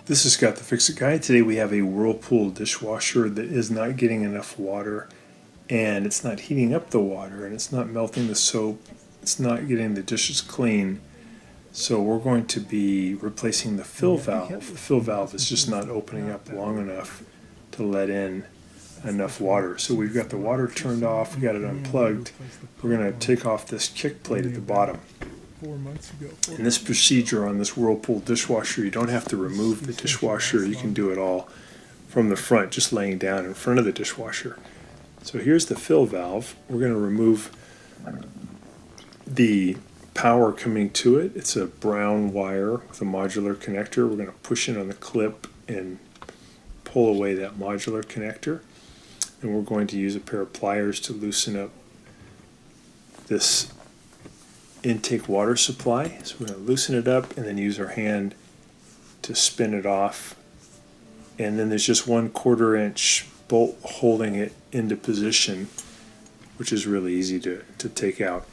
This is Scott the Fix-It Guy. Today we have a Whirlpool dishwasher that is not getting enough water, and it's not heating up the water, and it's not melting the soap, it's not getting the dishes clean. So we're going to be replacing the fill valve. The fill valve is just not opening up long enough to let in enough water. So we've got the water turned off, we got it unplugged. We're going to take off this kick plate at the bottom. In this procedure on this Whirlpool dishwasher, you don't have to remove the dishwasher. You can do it all from the front, just laying down in front of the dishwasher. So here's the fill valve. We're going to remove the power coming to it. It's a brown wire with a modular connector. We're going to push in on the clip and pull away that modular connector. And we're going to use a pair of pliers to loosen up this intake water supply. So we're going to loosen it up and then use our hand to spin it off. And then there's just 1/4 inch bolt holding it into position, which is really easy to take out.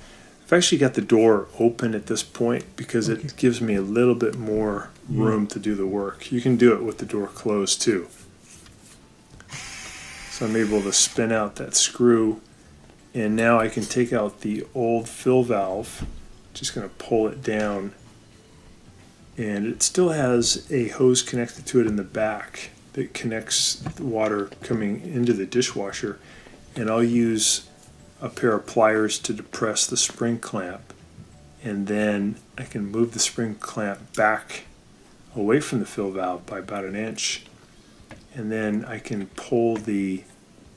I've actually got the door open at this point because it gives me a little bit more room to do the work. You can do it with the door closed too. So I'm able to spin out that screw, and now I can take out the old fill valve. Just going to pull it down, and it still has a hose connected to it in the back that connects the water coming into the dishwasher, and I'll use a pair of pliers to depress the spring clamp, and then I can move the spring clamp back away from the fill valve by about 1 inch, and then I can pull the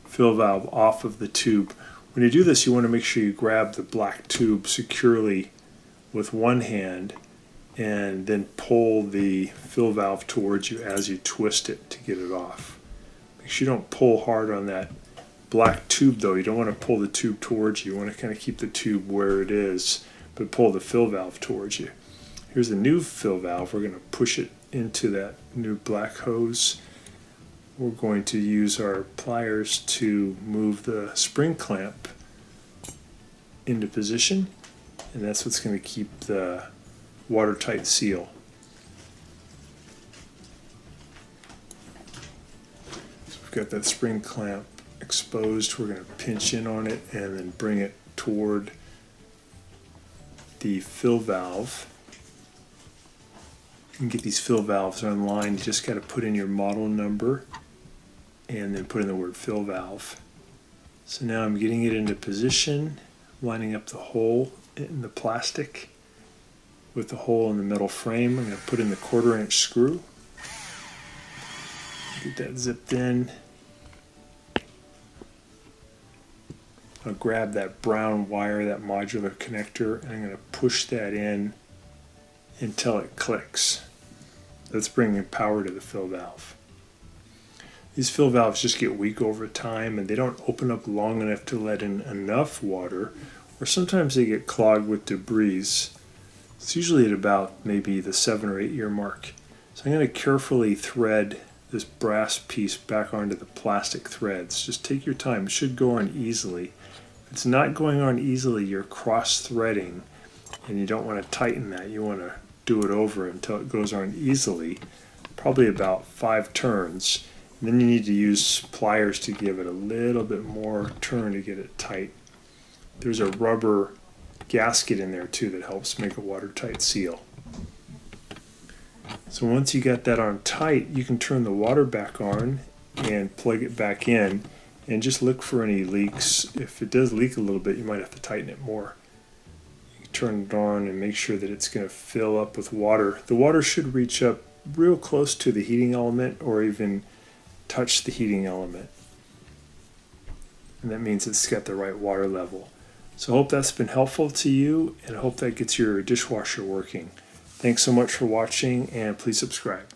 fill valve off of the tube. When you do this, you want to make sure you grab the black tube securely with one hand and then pull the fill valve towards you as you twist it to get it off. Make sure you don't pull hard on that black tube though. You don't want to pull the tube towards you. You want to kind of keep the tube where it is, but pull the fill valve towards you. Here's the new fill valve. We're going to push it into that new black hose. We're going to use our pliers to move the spring clamp into position, and that's what's going to keep the watertight seal. So we've got that spring clamp exposed. We're going to pinch in on it and then bring it toward the fill valve. You can get these fill valves online. You just got to put in your model number and then put in the word fill valve. So now I'm getting it into position, lining up the hole in the plastic with the hole in the metal frame. I'm going to put in the 1/4 inch screw, get that zipped in. I'll grab that brown wire, that modular connector, and I'm going to push that in until it clicks. That's bringing power to the fill valve. These fill valves just get weak over time, and they don't open up long enough to let in enough water, or sometimes they get clogged with debris. It's usually at about maybe the 7 or 8 year mark. So I'm going to carefully thread this brass piece back onto the plastic threads. Just take your time. It should go on easily. If it's not going on easily, you're cross-threading, and you don't want to tighten that. You want to do it over until it goes on easily, probably about 5 turns. And then you need to use pliers to give it a little bit more turn to get it tight. There's a rubber gasket in there too that helps make a watertight seal. So once you got that on tight, you can turn the water back on and plug it back in and just look for any leaks. If it does leak a little bit, you might have to tighten it more. You turn it on and make sure that it's going to fill up with water. The water should reach up real close to the heating element or even touch the heating element. And that means it's got the right water level. So I hope that's been helpful to you, and I hope that gets your dishwasher working. Thanks so much for watching, and please subscribe.